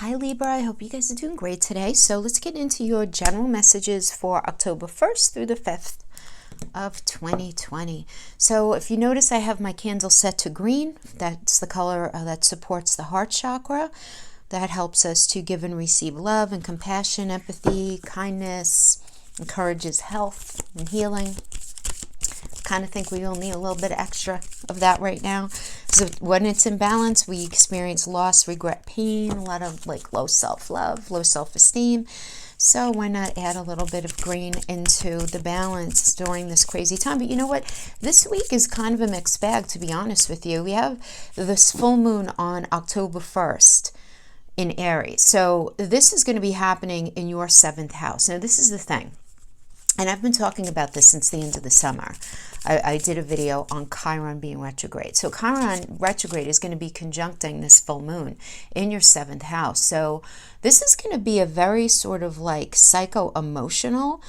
Hi Libra, I hope you guys are doing great today. So let's get into your general messages for October 1st through the 5th of 2020. So if you notice, I have my candle set to green. That's the color that supports the heart chakra. That helps us to give and receive love and compassion, empathy, kindness, encourages health and healing. Kind of think we all need a little bit extra of that right now. So when it's in balance, we experience loss, regret, pain, a lot of like low self-love, low self-esteem. So why not add a little bit of green into the balance during this crazy time? But you know what? This week is kind of a mixed bag, to be honest with you. We have this full moon on October 1st in Aries. So this is going to be happening in your 7th house. Now, this is the thing. And I've been talking about this since the end of the summer. I did a video on Chiron being retrograde. So Chiron retrograde is going to be conjuncting this full moon in your 7th house. So this is going to be a very sort of like psycho-emotional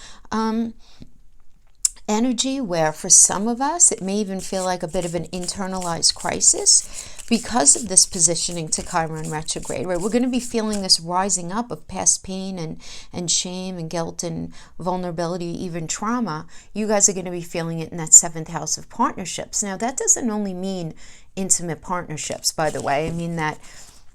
energy where for some of us, it may even feel like a bit of an internalized crisis because of this positioning to Chiron retrograde, right? We're going to be feeling this rising up of past pain and shame and guilt and vulnerability, even trauma. You guys are going to be feeling it in that 7th house of partnerships. Now, that doesn't only mean intimate partnerships, by the way. I mean that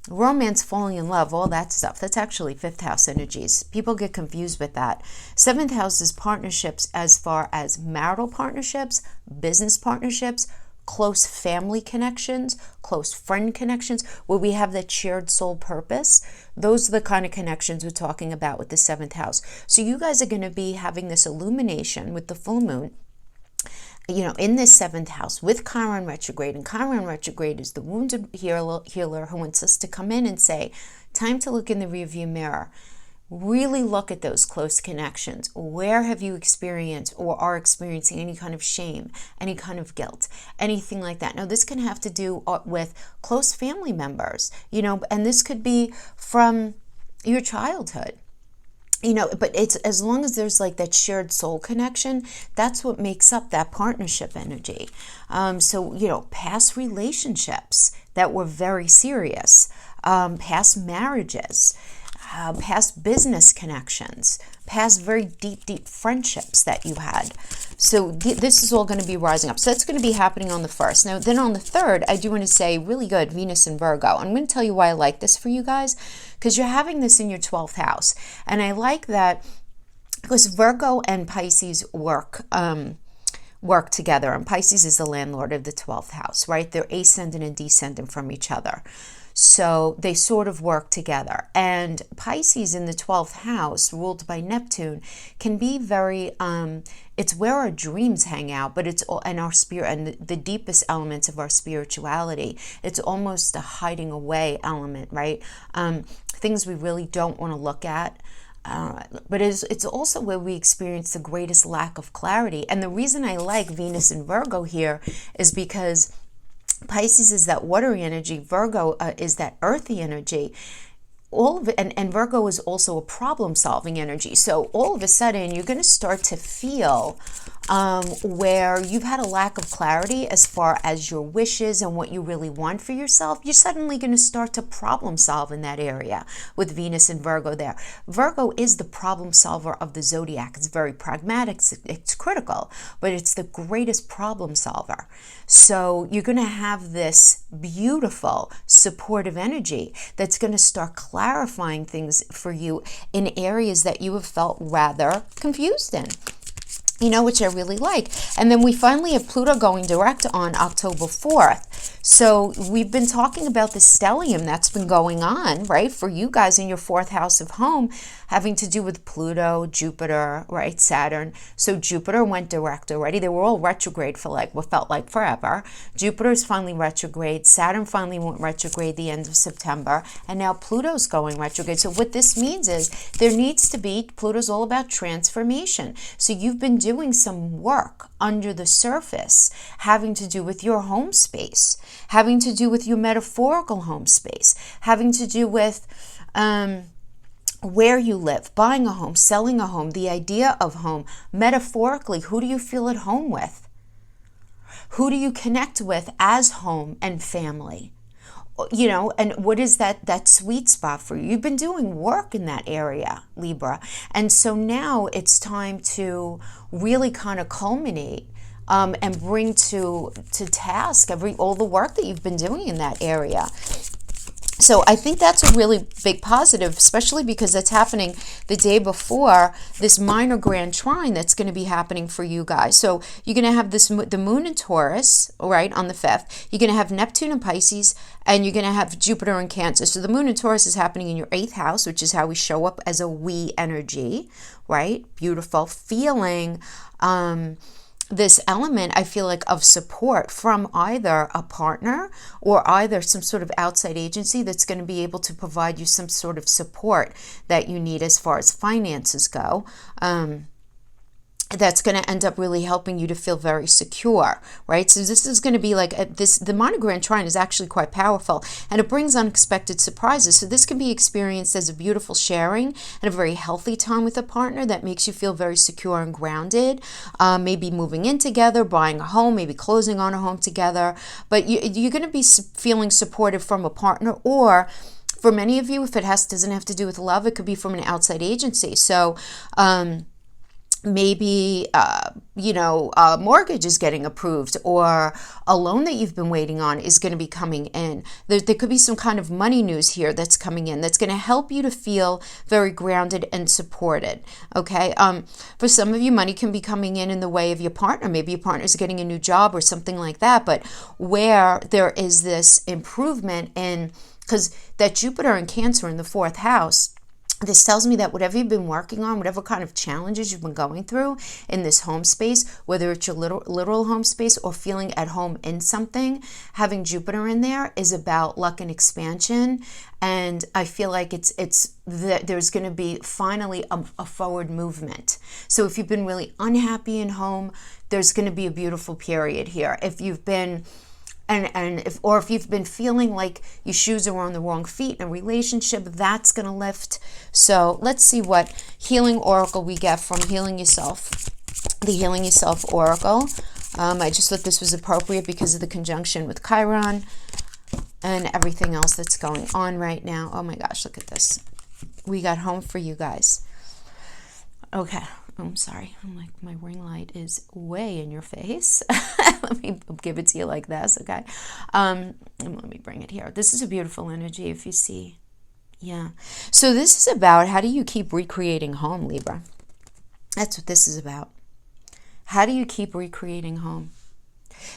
romance, falling in love, all that stuff. That's actually 5th house energies. People get confused with that. 7th house is partnerships as far as marital partnerships, business partnerships, close family connections, close friend connections, where we have that shared soul purpose. Those are the kind of connections we're talking about with the 7th house. So you guys are going to be having this illumination with the full moon, you know, in this 7th house with Chiron retrograde. And Chiron retrograde is the wounded healer who wants us to come in and say, time to look in the rearview mirror. Really look at those close connections. Where have you experienced or are experiencing any kind of shame, any kind of guilt, anything like that? Now, this can have to do with close family members, you know, and this could be from your childhood. You know, but it's as long as there's like that shared soul connection, that's what makes up that partnership energy. So, you know, past relationships that were very serious, past marriages, past business connections, past very deep friendships that you had. So this is all going to be rising up. So that's going to be happening on the 1st. Now, then on the 3rd, I do want to say really good, Venus and Virgo. I'm going to tell you why I like this for you guys, because you're having this in your 12th house. And I like that because Virgo and Pisces work together. And Pisces is the landlord of the 12th house, right? They're ascendant and descendant from each other. So they sort of work together. And Pisces in the 12th house, ruled by Neptune, can be very, it's where our dreams hang out, but it's all, and our spirit, and the deepest elements of our spirituality. It's almost a hiding away element, right? Things we really don't want to look at. But it's also where we experience the greatest lack of clarity. And the reason I like Venus and Virgo here is because Pisces is that watery energy, Virgo is that earthy energy. All of it, and Virgo is also a problem-solving energy. So all of a sudden, you're going to start to feel where you've had a lack of clarity as far as your wishes and what you really want for yourself. You're suddenly going to start to problem solve in that area with Venus and Virgo there. Virgo is the problem solver of the zodiac. It's very pragmatic, it's critical, but it's the greatest problem solver. So you're going to have this beautiful supportive energy that's going to start clarifying things for you in areas that you have felt rather confused in. You know, which I really like. And then we finally have Pluto going direct on October 4th. So we've been talking about the stellium that's been going on, right, for you guys in your 4th house of home, having to do with Pluto, Jupiter, right, Saturn. So Jupiter went direct already. They were all retrograde for like what felt like forever. Jupiter's finally retrograde. Saturn finally went retrograde the end of September. And now Pluto's going retrograde. So what this means is there needs to be, Pluto's all about transformation. So you've been doing some work under the surface, having to do with your home space, having to do with your metaphorical home space, having to do with where you live, buying a home, selling a home, the idea of home. Metaphorically, who do you feel at home with? Who do you connect with as home and family? you know, and what is that sweet spot for you? You've been doing work in that area, Libra. And so now it's time to really kind of culminate and bring to task all the work that you've been doing in that area. So I think that's a really big positive, especially because that's happening the day before this minor grand trine that's going to be happening for you guys. So you're going to have the moon in Taurus, right, on the 5th. You're going to have Neptune in Pisces, and you're going to have Jupiter in Cancer. So the moon in Taurus is happening in your 8th house, which is how we show up as a we energy, right? Beautiful feeling. This element, I feel like, of support from either a partner or either some sort of outside agency that's going to be able to provide you some sort of support that you need as far as finances go. That's going to end up really helping you to feel very secure, right? So this is going to be like the minor grand trine is actually quite powerful, and it brings unexpected surprises. So this can be experienced as a beautiful sharing and a very healthy time with a partner that makes you feel very secure and grounded. Maybe moving in together, buying a home, maybe closing on a home together. But you're going to be feeling supported from a partner, or for many of you, if it doesn't have to do with love, it could be from an outside agency. So, maybe, a mortgage is getting approved, or a loan that you've been waiting on is going to be coming in. There could be some kind of money news here that's coming in that's going to help you to feel very grounded and supported, okay? For some of you, money can be coming in the way of your partner. Maybe your partner's getting a new job or something like that, but where there is this improvement in, because that Jupiter in Cancer in the 4th house, this tells me that whatever you've been working on, whatever kind of challenges you've been going through in this home space, whether it's your literal home space or feeling at home in something, having Jupiter in there is about luck and expansion. And I feel like there's going to be finally a forward movement. So if you've been really unhappy in home, there's going to be a beautiful period here. If you've been if you've been feeling like your shoes are on the wrong feet in a relationship, that's going to lift. So let's see what healing oracle we get from Healing Yourself, the Healing Yourself oracle. I just thought this was appropriate because of the conjunction with Chiron and everything else that's going on right now. Oh my gosh, look at this. We got home for you guys. Okay. I'm sorry. I'm like, my ring light is way in your face. Let me give it to you like this, okay? And let me bring it here. This is a beautiful energy, if you see. Yeah. So this is about, how do you keep recreating home, Libra? That's what this is about. How do you keep recreating home?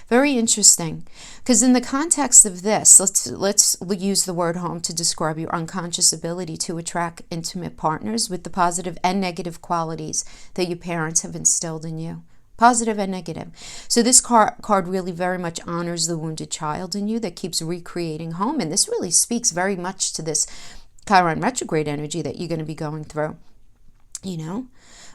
Very interesting, because in the context of this, let's use the word home to describe your unconscious ability to attract intimate partners with the positive and negative qualities that your parents have instilled in you. Positive and negative. So this card really very much honors the wounded child in you that keeps recreating home. And this really speaks very much to this Chiron retrograde energy that you're going to be going through, you know?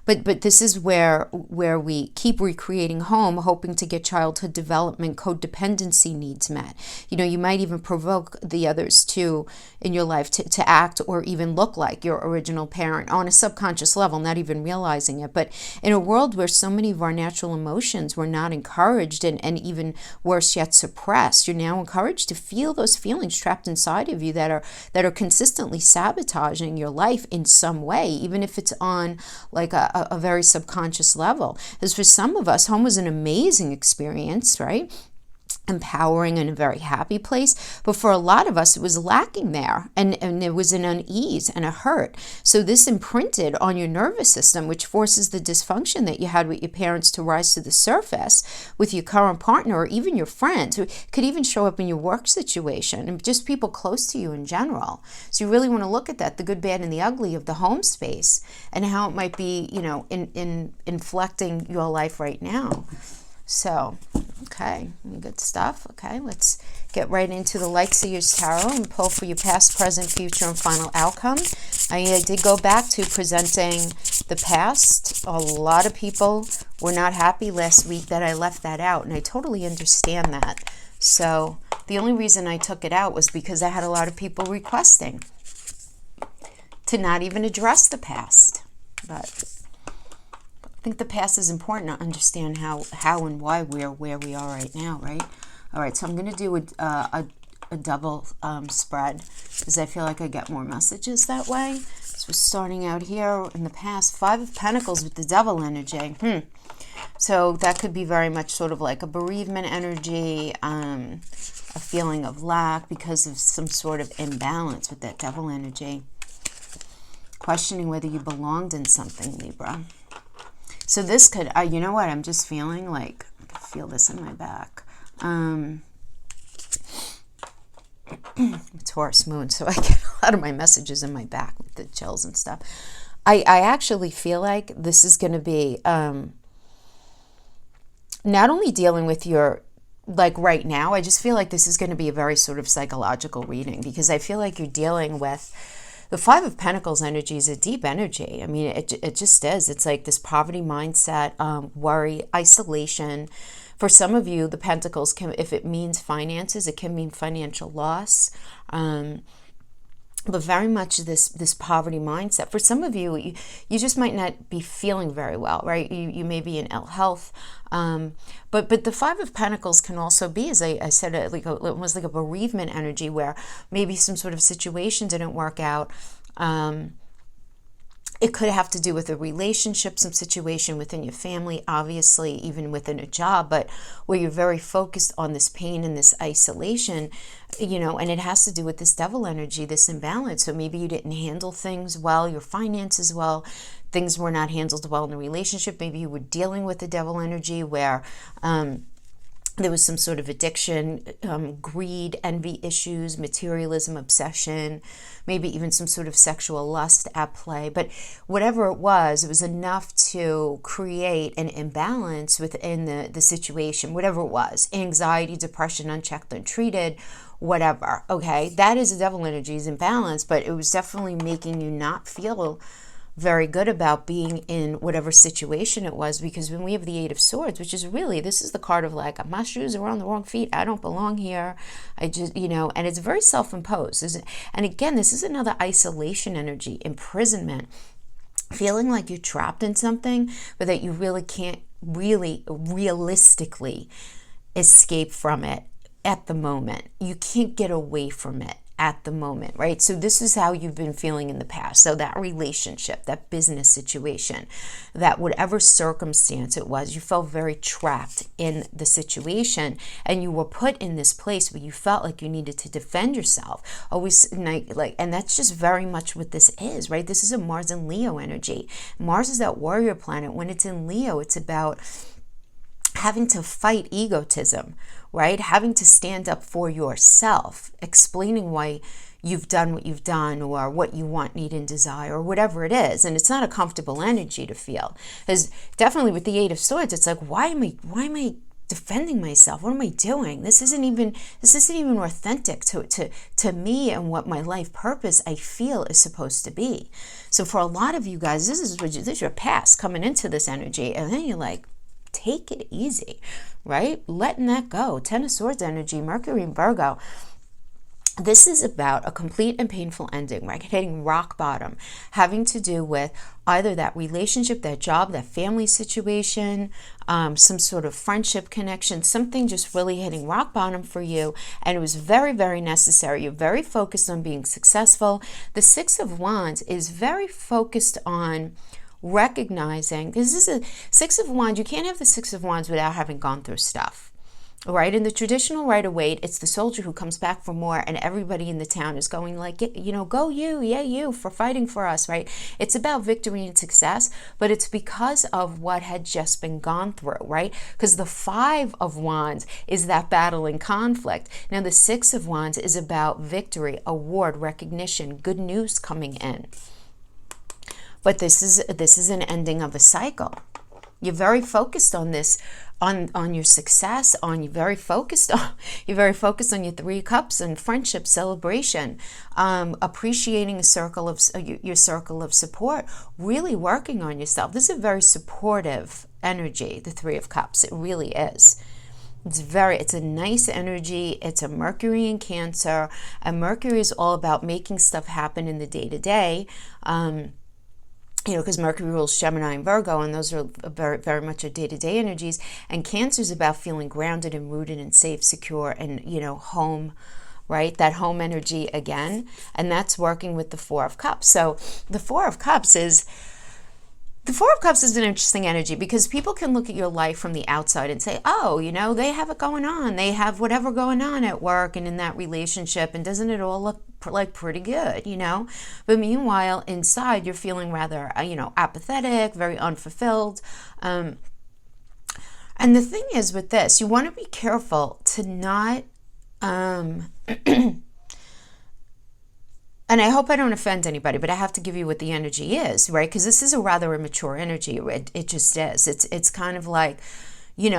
But this is where we keep recreating home, hoping to get childhood development, codependency needs met. You know, you might even provoke the others in your life to act or even look like your original parent on a subconscious level, not even realizing it. But in a world where so many of our natural emotions were not encouraged and even worse yet suppressed, you're now encouraged to feel those feelings trapped inside of you that are consistently sabotaging your life in some way, even if it's on like a very subconscious level. Because for some of us, home was an amazing experience, right? Empowering and a very happy place. But for a lot of us, it was lacking there. And there was an unease and a hurt. So this imprinted on your nervous system, which forces the dysfunction that you had with your parents to rise to the surface with your current partner or even your friends. It could even show up in your work situation and just people close to you in general. So you really want to look at that, the good, bad, and the ugly of the home space and how it might be, you know, in inflecting your life right now. So, okay, good stuff. Okay, let's get right into the Light Seers Tarot and pull for your past, present, future, and final outcome. I did go back to presenting the past. A lot of people were not happy last week that I left that out, and I totally understand that. So the only reason I took it out was because I had a lot of people requesting to not even address the past. But I think the past is important to understand how and why we're where we are right now, right? All right, so I'm going to do a double spread, because I feel like I get more messages that way. So we're starting out here in the past. 5 of Pentacles with the Devil energy. So that could be very much sort of like a bereavement energy, a feeling of lack because of some sort of imbalance with that Devil energy. Questioning whether you belonged in something, Libra. So this could, you know what, I'm just feeling like, I can feel this in my back. Taurus moon, so I get a lot of my messages in my back with the chills and stuff. I actually feel like this is going to be not only dealing with your, like right now, I just feel like this is going to be a very sort of psychological reading, because I feel like you're dealing with the 5 of Pentacles energy is a deep energy. I mean, it just is. It's like this poverty mindset, worry, isolation. For some of you, the Pentacles can, if it means finances, it can mean financial loss. But very much this poverty mindset. For some of you, you just might not be feeling very well, right? You may be in ill health. But the 5 of Pentacles can also be, as I said, almost like a bereavement energy, where maybe some sort of situation didn't work out. It could have to do with a relationship, some situation within your family, obviously, even within a job, but where you're very focused on this pain and this isolation, you know, and it has to do with this Devil energy, this imbalance. So maybe you didn't handle things well, your finances well, things were not handled well in the relationship. Maybe you were dealing with the Devil energy where there was some sort of addiction, greed, envy issues, materialism, obsession, maybe even some sort of sexual lust at play. But whatever it was enough to create an imbalance within the situation, whatever it was. Anxiety, depression, unchecked, untreated, whatever. Okay, that is a Devil energy's imbalance, but it was definitely making you not feel very good about being in whatever situation it was, because when we have the 8 of Swords, which is really, this is the card of like, my shoes are on the wrong feet, I don't belong here, I just, you know, and it's very self-imposed. And again, this is another isolation energy, imprisonment, feeling like you're trapped in something, but that you really can't realistically escape from it at the moment. You can't get away from it at the moment, right? So this is how you've been feeling in the past. So that relationship, that business situation, that whatever circumstance it was, you felt very trapped in the situation, and you were put in this place where you felt like you needed to defend yourself. Always like, and that's just very much what this is, right? This is a Mars and Leo energy. Mars is that warrior planet. When it's in Leo, it's about having to fight egotism, right? Having to stand up for yourself, explaining why you've done what you've done, or what you want, need, and desire, or whatever it is. And it's not a comfortable energy to feel. Because definitely with the 8 of Swords, it's like, why am I defending myself? What am I doing? This isn't even authentic to me and what my life purpose I feel is supposed to be. So for a lot of you guys, this is your past coming into this energy, and then you're like, take it easy, right? Letting that go. 10 of Swords energy, Mercury and Virgo. This is about a complete and painful ending, right? Hitting rock bottom, having to do with either that relationship, that job, that family situation, some sort of friendship connection, something just really hitting rock bottom for you. And it was very, very necessary. You're very focused on being successful. The 6 of Wands is very focused on recognizing, because this is a 6 of Wands, you can't have the 6 of Wands without having gone through stuff, right? In the traditional Rider-Waite, it's the soldier who comes back for more, and everybody in the town is going like, you know, go you, yeah, you, for fighting for us, right? It's about victory and success, but it's because of what had just been gone through, right? Because the 5 of Wands is that battle and conflict. Now the 6 of Wands is about victory, award, recognition, good news coming in. But this is an ending of a cycle. You're very focused on this, on your success, you're very focused on your 3 cups and friendship, celebration, appreciating your circle of support, really working on yourself. This is a very supportive energy, the 3 of Cups. It really is. It's a nice energy. It's a Mercury in Cancer, and Mercury is all about making stuff happen in the day-to-day. You know, because Mercury rules Gemini and Virgo, and those are very, very much our day-to-day energies. And Cancer is about feeling grounded and rooted and safe, secure, and, you know, home, right? That home energy again. And that's working with the Four of Cups. So the Four of Cups is an interesting energy because people can look at your life from the outside and say, oh, you know, they have it going on. They have whatever going on at work and in that relationship. And doesn't it all look like pretty good, you know? But meanwhile, inside, you're feeling rather, apathetic, very unfulfilled. And the thing is with this, you want to be careful to not... And I hope I don't offend anybody, but I have to give you what the energy is, right? Because this is a rather immature energy. It just is. It's kind of like,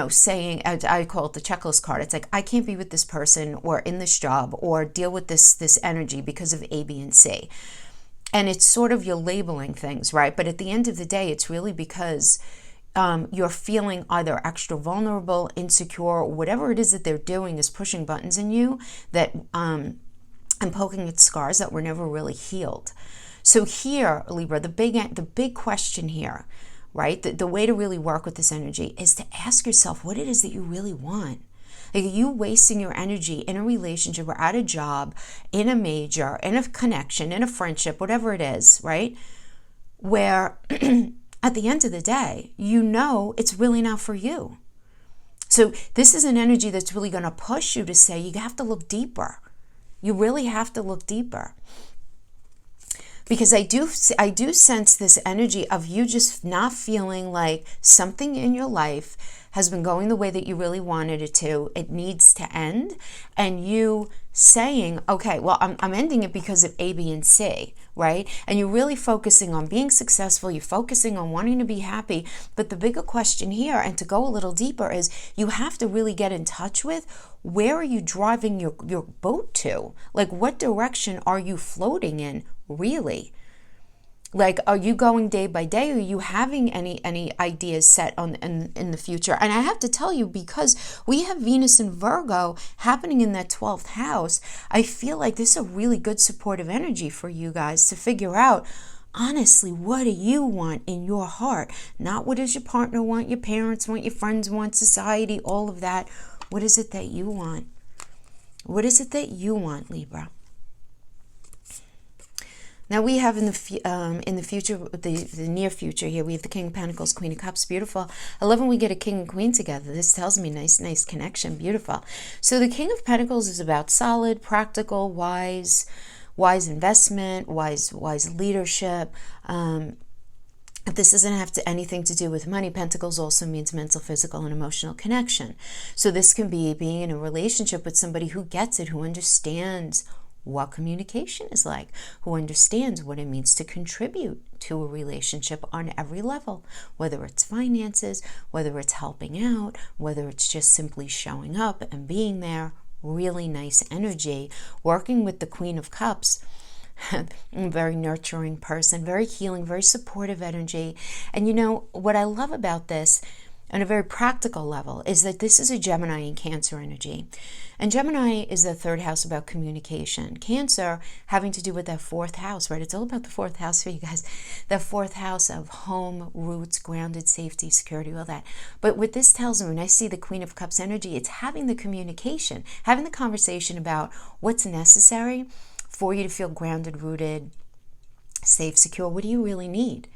saying, I call it the checklist card. It's like, I can't be with this person or in this job or deal with this energy because of A, B, and C. And it's sort of you're labeling things, right? But at the end of the day, it's really because you're feeling either extra vulnerable, insecure, or whatever it is that they're doing is pushing buttons in you that... and poking at scars that were never really healed. So here, Libra, the big question here, right? The way to really work with this energy is to ask yourself what it is that you really want. Like, are you wasting your energy in a relationship or at a job, in a major, in a connection, in a friendship, whatever it is, right? Where at the end of the day, it's really not for you. So this is an energy that's really going to push you to say you have to look deeper. You really have to look deeper. Because I do sense this energy of you just not feeling like something in your life has been going the way that you really wanted it to. It needs to end. And you saying, okay, well, I'm ending it because of A, B, and C, right? And you're really focusing on being successful. You're focusing on wanting to be happy. But the bigger question here, and to go a little deeper, is you have to really get in touch with where are you driving your boat to? Like, what direction are you floating in, really? Like, are you going day by day? Are you having any ideas set on in the future? And I have to tell you, because we have Venus and Virgo happening in that 12th house, I feel like this is a really good supportive energy for you guys to figure out, honestly, what do you want in your heart? Not what does your partner want, your parents want, your friends want, society, all of that. What is it that you want? What is it that you want, Libra? Now we have in the future, the near future here, we have the King of Pentacles, Queen of Cups, beautiful. I love when we get a King and Queen together. This tells me nice connection, beautiful. So the King of Pentacles is about solid, practical, wise investment, wise leadership. This doesn't have anything to do with money. Pentacles also means mental, physical, and emotional connection. So this can be being in a relationship with somebody who gets it, who understands what communication is like, who understands what it means to contribute to a relationship on every level, whether it's finances, whether it's helping out, whether it's just simply showing up and being there. Really nice energy. Working with the Queen of Cups, very nurturing person, very healing, very supportive energy. And what I love about this on a very practical level is that this is a Gemini and Cancer energy. And Gemini is the third house about communication. Cancer having to do with that fourth house, right? It's all about the fourth house for you guys. The fourth house of home, roots, grounded, safety, security, all that. But what this tells me, when I see the Queen of Cups energy, it's having the communication, having the conversation about what's necessary for you to feel grounded, rooted, safe, secure. What do you really need?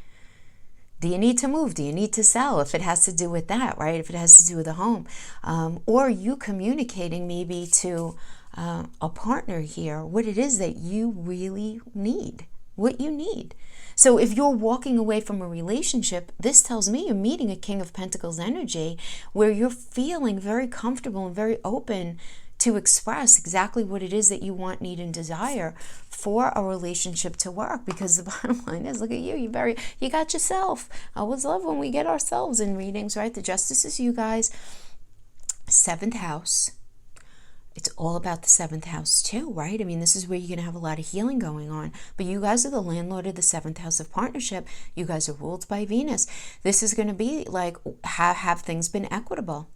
Do you need to move? Do you need to sell? If it has to do with that, right? If it has to do with a home. Or you communicating maybe to a partner here what it is that you really need, what you need. So if you're walking away from a relationship, this tells me you're meeting a King of Pentacles energy where you're feeling very comfortable and very open to express exactly what it is that you want, need, and desire for a relationship to work. Because the bottom line is, look at you, you got yourself. I always love when we get ourselves in readings, right? The Justice is you guys. 7th house. It's all about the 7th house too, right? I mean, this is where you're going to have a lot of healing going on. But you guys are the landlord of the 7th house of partnership. You guys are ruled by Venus. This is going to be like, have things been equitable?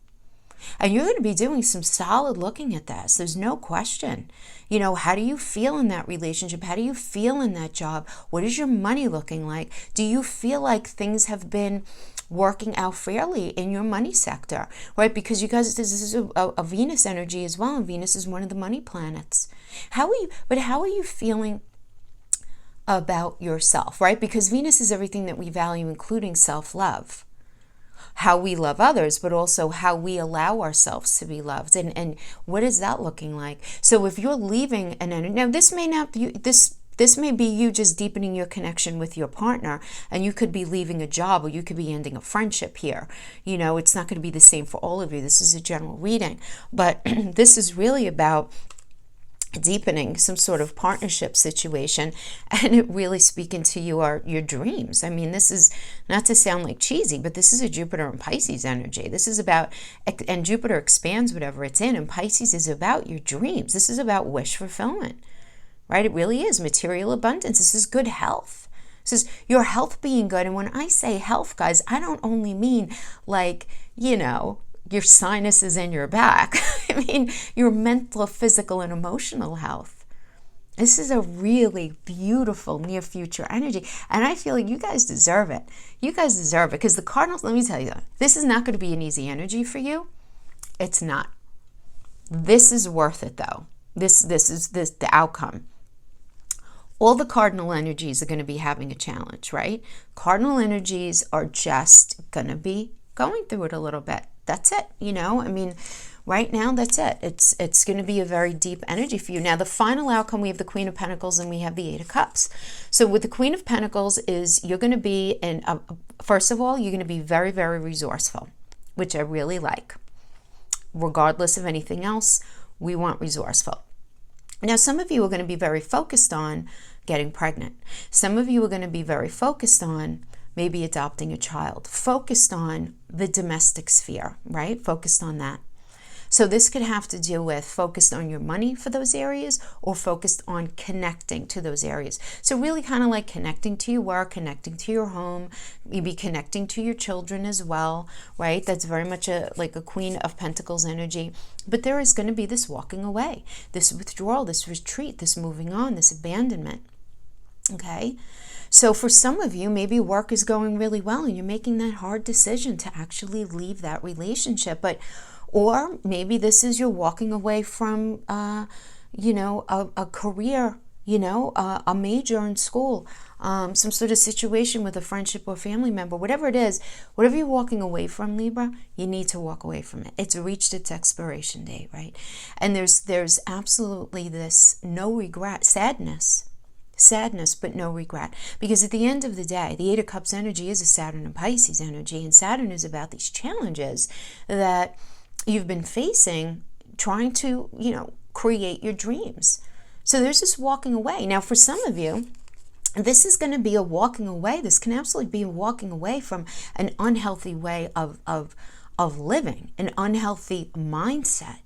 And you're going to be doing some solid looking at this. There's no question. How do you feel in that relationship? How do you feel in that job? What is your money looking like? Do you feel like things have been working out fairly in your money sector, right? Because you guys, this is a Venus energy as well, and Venus is one of the money planets. How are you feeling about yourself, right? Because Venus is everything that we value, including self-love. How we love others, but also how we allow ourselves to be loved. And what is that looking like? So if you're leaving an energy, now this may not be, this may be you just deepening your connection with your partner, and you could be leaving a job, or you could be ending a friendship here. You know, it's not going to be the same for all of you. This is a general reading, but this is really about deepening some sort of partnership situation, and it really speaking to your dreams. I mean, this is not to sound like cheesy, but this is a Jupiter and Pisces energy. This is about, and Jupiter expands whatever it's in, and Pisces is about your dreams. This is about wish fulfillment, right? It really is material abundance. This is good health. This is your health being good. And when I say health, guys, I don't only mean like, you know, your sinuses in your back. I mean, your mental, physical, and emotional health. This is a really beautiful near future energy. And I feel like you guys deserve it. You guys deserve it. Because the Cardinals, let me tell you, this is not going to be an easy energy for you. It's not. This is worth it, though. This is the outcome. All the cardinal energies are going to be having a challenge, right? Cardinal energies are just going to be going through it a little bit. That's it, you know? I mean, right now, that's it. It's going to be a very deep energy for you. Now, the final outcome, we have the Queen of Pentacles and we have the Eight of Cups. So with the Queen of Pentacles is you're going to be, first of all, you're going to be very, very resourceful, which I really like. Regardless of anything else, we want resourceful. Now, some of you are going to be very focused on getting pregnant. Some of you are going to be very focused on maybe adopting a child, focused on the domestic sphere, right? Focused on that. So this could have to do with focused on your money for those areas, or focused on connecting to those areas. So really kind of like connecting to your work, connecting to your home, maybe connecting to your children as well, right? That's very much like a Queen of Pentacles energy. But there is going to be this walking away, this withdrawal, this retreat, this moving on, this abandonment. Okay? So for some of you, maybe work is going really well and you're making that hard decision to actually leave that relationship. Or maybe this is you're walking away from, a career, a major in school, some sort of situation with a friendship or family member, whatever it is, whatever you're walking away from, Libra, you need to walk away from it. It's reached its expiration date, right? And there's absolutely this no regret, sadness, but no regret. Because at the end of the day, the Eight of Cups energy is a Saturn and Pisces energy, and Saturn is about these challenges that you've been facing, trying to, create your dreams. So there's this walking away. Now, for some of you, this is going to be a walking away. This can absolutely be a walking away from an unhealthy way of living, an unhealthy mindset.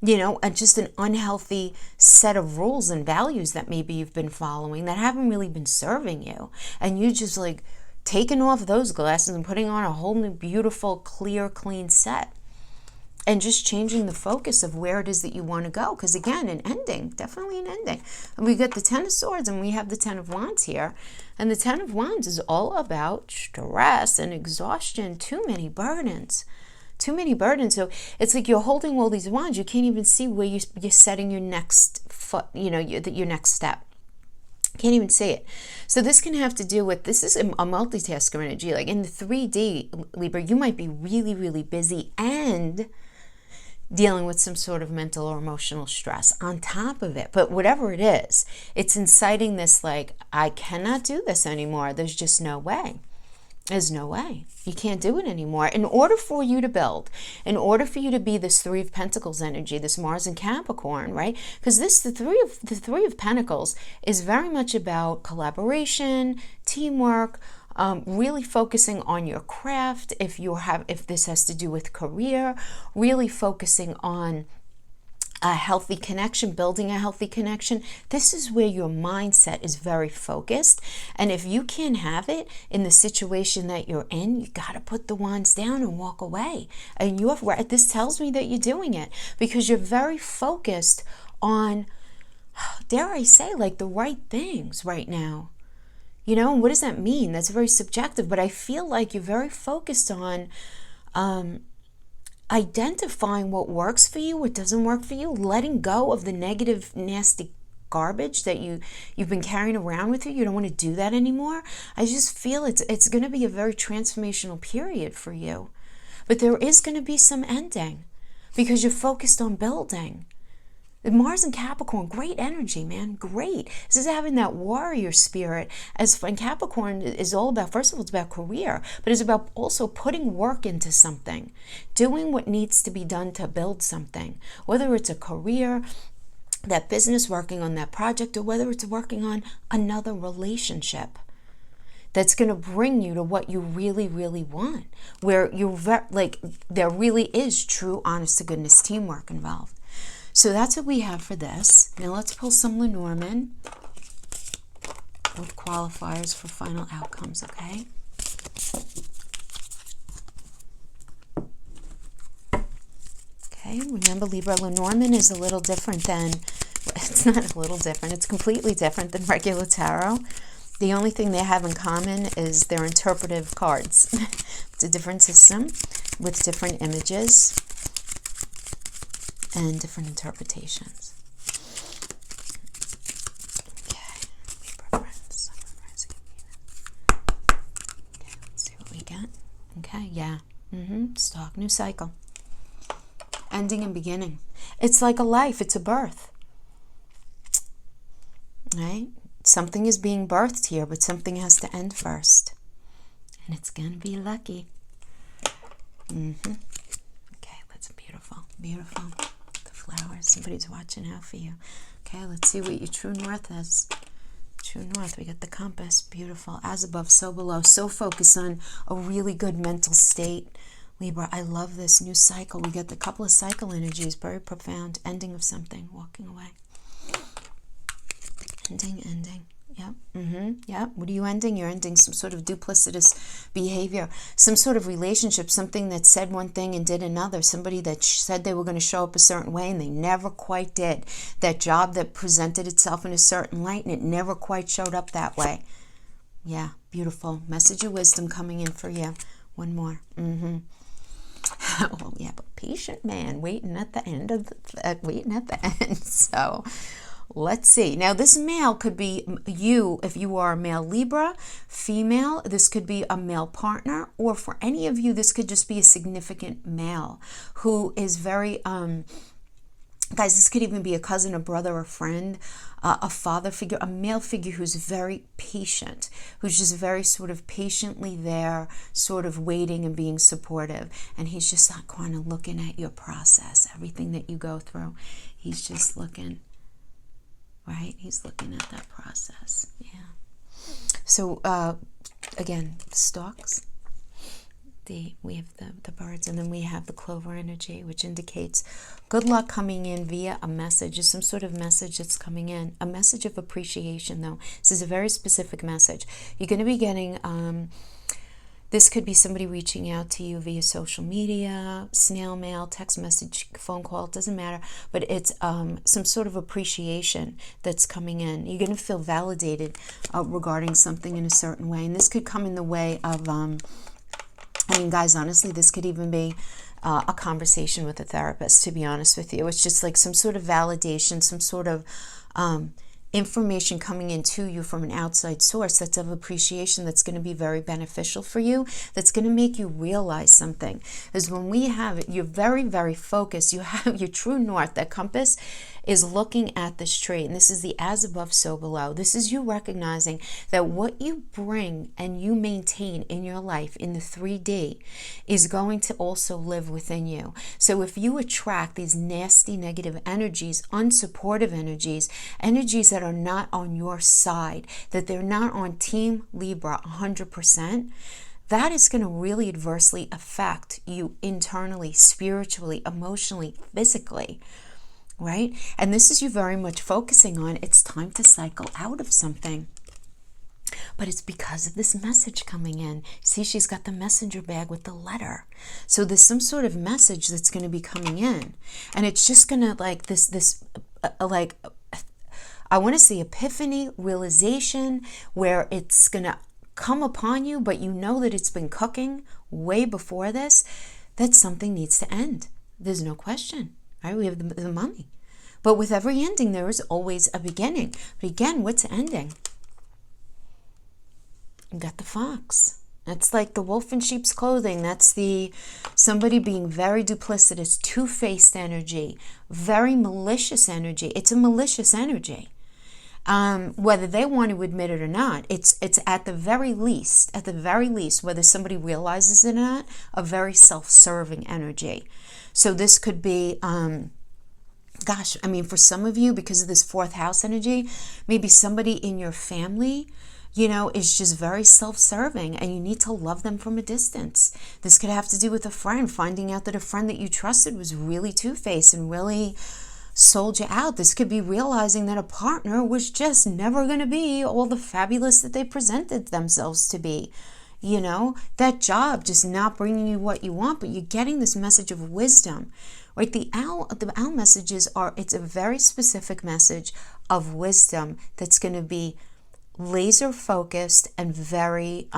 And just an unhealthy set of rules and values that maybe you've been following that haven't really been serving you. And you just like taking off those glasses and putting on a whole new beautiful, clear, clean set. And just changing the focus of where it is that you want to go. Because again, an ending, definitely an ending. And we got the Ten of Swords and we have the Ten of Wands here. And the Ten of Wands is all about stress and exhaustion, too many burdens. Too many burdens. So it's like you're holding all these wands. You can't even see where you're setting your next foot, your next step. Can't even see it. So this can have to do with, this is a multitasker energy. Like in the 3D, Libra, you might be really, really busy and dealing with some sort of mental or emotional stress on top of it. But whatever it is, it's inciting this like, I cannot do this anymore. There's just no way. There's no way. You can't do it anymore. In order for you to build, in order for you to be this Three of Pentacles energy, this Mars and Capricorn, right? Because the Three of Pentacles is very much about collaboration, teamwork, really focusing on your craft. If this has to do with career, really focusing on a healthy connection, building a healthy connection. This is where your mindset is very focused. And if you can't have it in the situation that you're in, you got to put the wands down and walk away. And this tells me that you're doing it because you're very focused on, dare I say, like the right things right now. You know, what does that mean? That's very subjective, but I feel like you're very focused on identifying what works for you, what doesn't work for you, letting go of the negative, nasty garbage that you've been carrying around with you. You don't want to do that anymore. I just feel it's going to be a very transformational period for you. But there is going to be some ending because you're focused on building. Mars and Capricorn, great energy, man, great. This is having that warrior spirit. And Capricorn is all about, first of all, it's about career, but it's about also putting work into something, doing what needs to be done to build something, whether it's a career, that business, working on that project, or whether it's working on another relationship that's going to bring you to what you really, really want, where there really is true, honest to goodness teamwork involved. So that's what we have for this. Now let's pull some Lenormand with qualifiers for final outcomes, okay? Okay, remember Libra, Lenormand is a little different than, it's not a little different, it's completely different than regular tarot. The only thing they have in common is their interpretive cards. It's a different system with different images and different interpretations. Okay, Libra friends, rising and Venus. Okay, let's see what we get. Okay, yeah. Stock, new cycle. Ending and beginning. It's like a life, it's a birth. Right? Something is being birthed here, but something has to end first. And it's going to be lucky. Okay, that's beautiful. Beautiful. The flowers. Somebody's watching out for you. Okay, let's see what your true north is. True north, we got the compass. Beautiful. As above, so below. So focused on a really good mental state. Libra, I love this new cycle. We get the couple of cycle energies, very profound. Ending of something, walking away. Ending. Yep. Yep. What are you ending? You're ending some sort of duplicitous behavior, some sort of relationship, something that said one thing and did another, somebody that said they were going to show up a certain way and they never quite did. That job that presented itself in a certain light and it never quite showed up that way. Yeah, beautiful. Message of wisdom coming in for you. One more. Well, yeah, but patient man waiting at the end of waiting at the end. So let's see. Now, this male could be you if you are a male Libra, female. This could be a male partner, or for any of you, this could just be a significant male who is very, guys, this could even be a cousin, a brother, a friend, a father figure, a male figure who's very patient, who's just very sort of patiently there, sort of waiting and being supportive. And he's just not kind of looking at your process, everything that you go through. He's just looking. Right? He's looking at that process. Yeah. So, again, stalks. We have the birds, and then we have the clover energy, which indicates good luck coming in via a message, some sort of message that's coming in. A message of appreciation, though. This is a very specific message. You're going to be getting... this could be somebody reaching out to you via social media, snail mail, text message, phone call, it doesn't matter. But it's some sort of appreciation that's coming in. You're going to feel validated regarding something in a certain way. And this could come in the way of, I mean, guys, honestly, this could even be a conversation with a therapist, to be honest with you. It's just like some sort of validation, some sort of... information coming into you from an outside source that's of appreciation, that's going to be very beneficial for you, that's going to make you realize something. Is when we have it, you're very, very focused. You have your true north. That compass is looking at this tree, and this is the as above, so below. This is you recognizing that what you bring and you maintain in your life in the 3D is going to also live within you. So if you attract these nasty negative energies, unsupportive energies, energies that are not on your side, that they're not on Team Libra 100%, that is going to really adversely affect you internally, spiritually, emotionally, physically. Right? And this is you very much focusing on, it's time to cycle out of something. But it's because of this message coming in. See, she's got the messenger bag with the letter. So there's some sort of message that's going to be coming in. And it's just going to like I want to see epiphany, realization, where it's going to come upon you, but you know that it's been cooking way before this, that something needs to end. There's no question, right? We have the mummy. But with every ending, there is always a beginning. But again, what's ending? You got the fox. That's like the wolf in sheep's clothing. That's the somebody being very duplicitous, two-faced energy, very malicious energy. It's a malicious energy. Whether they want to admit it or not, it's at the very least, whether somebody realizes it or not, a very self-serving energy. So this could be, gosh, I mean, for some of you, because of this fourth house energy, maybe somebody in your family, you know, is just very self-serving, and you need to love them from a distance. This could have to do with a friend, finding out that a friend that you trusted was really two-faced and really sold you out. This could be realizing that a partner was just never going to be all the fabulous that they presented themselves to be. You know, that job just not bringing you what you want, but you're getting this message of wisdom. Right? The owl messages are, it's a very specific message of wisdom that's going to be laser focused and very,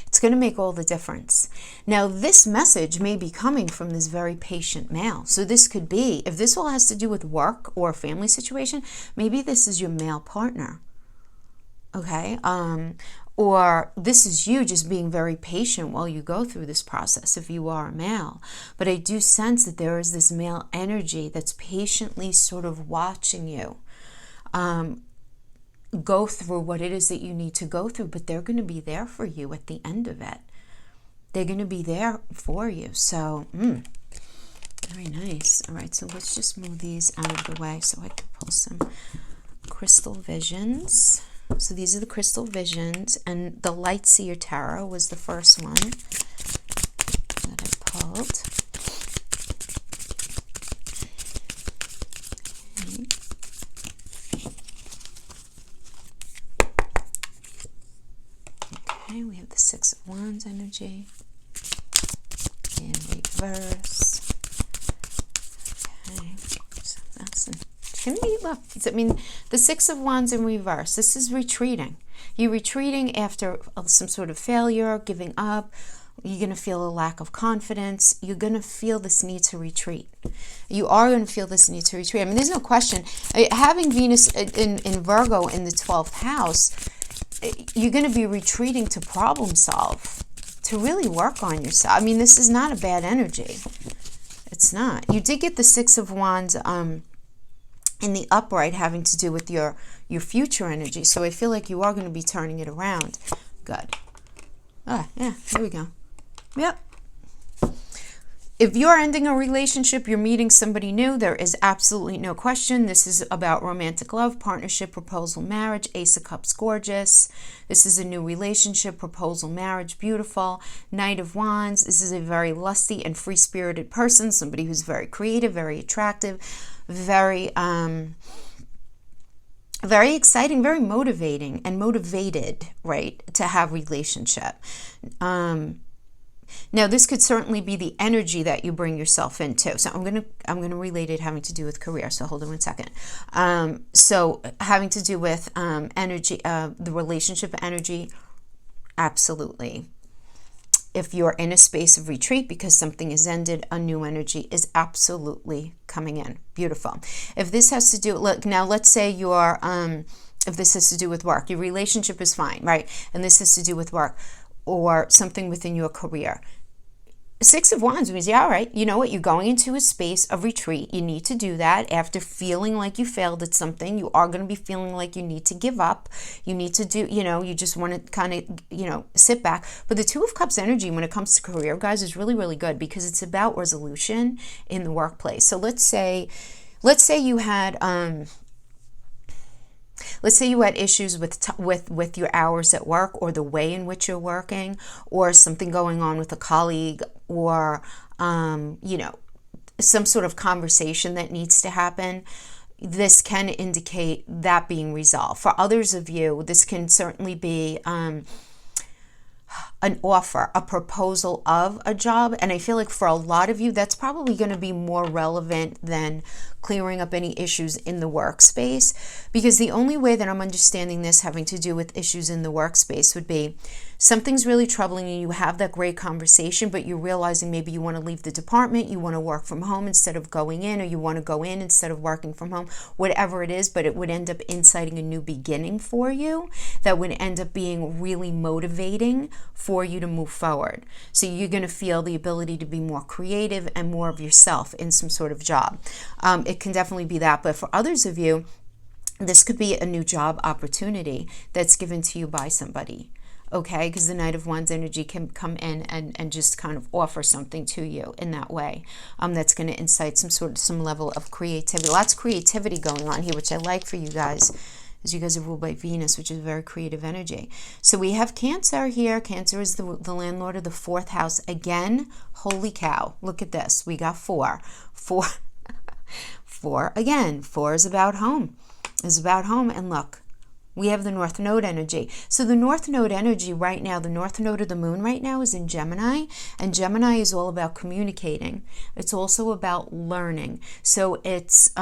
it's going to make all the difference. Now, this message may be coming from this very patient male. So this could be, if this all has to do with work or a family situation, maybe this is your male partner. Okay? Or this is you just being very patient while you go through this process if you are a male. But I do sense that there is this male energy that's patiently sort of watching you go through what it is that you need to go through, but they're going to be there for you at the end of it. They're going to be there for you. So, very nice. All right, so let's just move these out of the way so I can pull some crystal visions. So these are the crystal visions, and the Light Seer Tarot was the first one that I pulled. Okay, we have the Six of Wands energy in reverse. Okay, so that's look, I mean, the Six of Wands in reverse. This is retreating. You're retreating after some sort of failure, giving up. You're going to feel a lack of confidence. You're going to feel this need to retreat. You are going to feel this need to retreat. I mean, there's no question. Having Venus in Virgo in the 12th house, you're going to be retreating to problem solve, to really work on yourself. I mean, this is not a bad energy. It's not. You did get the Six of Wands in the upright, having to do with your future energy. So I feel like you are going to be turning it around. Good. Ah, yeah, there we go. Yep. If you're ending a relationship, you're meeting somebody new, there is absolutely no question. This is about romantic love, partnership, proposal, marriage. Ace of Cups, gorgeous. This is a new relationship, proposal, marriage, beautiful. Knight of Wands, this is a very lusty and free-spirited person, somebody who's very creative, very attractive, very exciting, very motivating and motivated, right, to have relationship. Now, this could certainly be the energy that you bring yourself into. So I'm gonna relate it having to do with career. So hold on 1 second. So having to do with energy, the relationship energy, absolutely. If you're in a space of retreat because something has ended, a new energy is absolutely coming in. Beautiful. If this has to do, look, now let's say you're, if this has to do with work, your relationship is fine, right? And this has to do with work or something within your career. Six of Wands means, yeah, all right, you know what? You're going into a space of retreat. You need to do that after feeling like you failed at something. You are going to be feeling like you need to give up. You need to do, you just want to kind of, sit back. But the Two of Cups energy when it comes to career, guys, is really, really good because it's about resolution in the workplace. So let's say you had, let's say you had issues with your hours at work or the way in which you're working, or something going on with a colleague, or some sort of conversation that needs to happen. This can indicate that being resolved. For others of you, this can certainly be an offer, a proposal of a job. And I feel like for a lot of you, that's probably going to be more relevant than clearing up any issues in the workspace, because the only way that I'm understanding this having to do with issues in the workspace would be something's really troubling you. You have that great conversation, but you're realizing maybe you want to leave the department, you want to work from home instead of going in, or you want to go in instead of working from home, whatever it is, but it would end up inciting a new beginning for you that would end up being really motivating for you to move forward. So you're going to feel the ability to be more creative and more of yourself in some sort of job. It can definitely be that, but for others of you, this could be a new job opportunity that's given to you by somebody. Okay, because the Knight of Wands energy can come in and just kind of offer something to you in that way. That's going to incite some level of creativity. Lots of creativity going on here, which I like for you guys, as you guys are ruled by Venus, which is very creative energy. So we have Cancer here. Cancer is the landlord of the 4th house. Again, holy cow, look at this. We got 4. 4 again. 4 is about home. Is about home, and look. We have the North Node energy. So the North Node energy right now, the North Node of the moon right now is in Gemini, and Gemini is all about communicating. It's also about learning. So it's,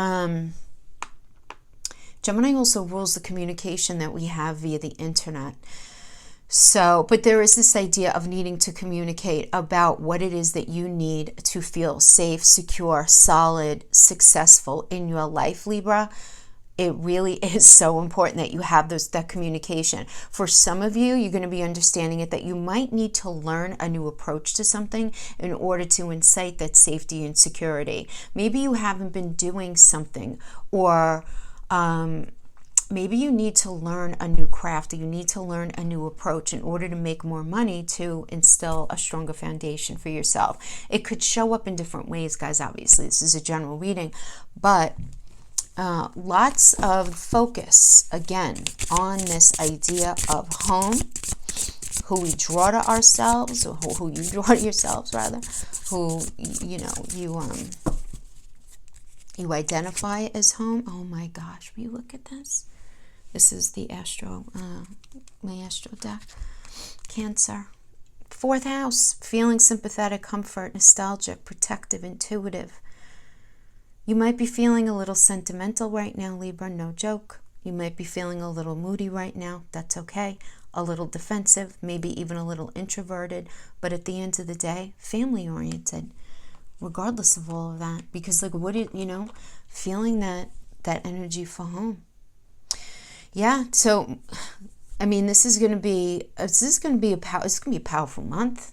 Gemini also rules the communication that we have via the internet. So, but there is this idea of needing to communicate about what it is that you need to feel safe, secure, solid, successful in your life, Libra. It really is so important that you have that communication. For some of you, you're going to be understanding it that you might need to learn a new approach to something in order to incite that safety and security. Maybe you haven't been doing something, or maybe you need to learn a new craft, or you need to learn a new approach in order to make more money to instill a stronger foundation for yourself. It could show up in different ways, guys. Obviously, this is a general reading, but lots of focus, again, on this idea of home, who we draw to ourselves, or who you draw to yourselves, rather, who, you identify as home. Oh my gosh, will you look at this? This is the my astro deck. Cancer. 4th house, feeling sympathetic, comfort, nostalgic, protective, intuitive. You might be feeling a little sentimental right now, Libra, no joke. You might be feeling a little moody right now. That's okay. A little defensive, maybe even a little introverted. But at the end of the day, family-oriented, regardless of all of that. Because, like, feeling that energy for home. Yeah, so, I mean, this is going to be a powerful month.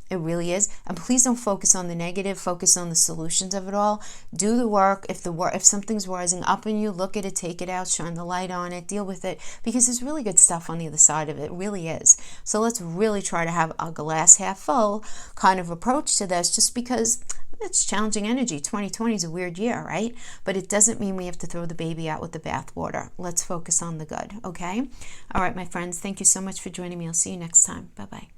It really is. And please don't focus on the negative. Focus on the solutions of it all. Do the work. If something's rising up in you, look at it, take it out, shine the light on it, deal with it, because there's really good stuff on the other side of it. It really is. So let's really try to have a glass half full kind of approach to this, just because it's challenging energy. 2020 is a weird year, right? But it doesn't mean we have to throw the baby out with the bathwater. Let's focus on the good, okay? All right, my friends, thank you so much for joining me. I'll see you next time. Bye-bye.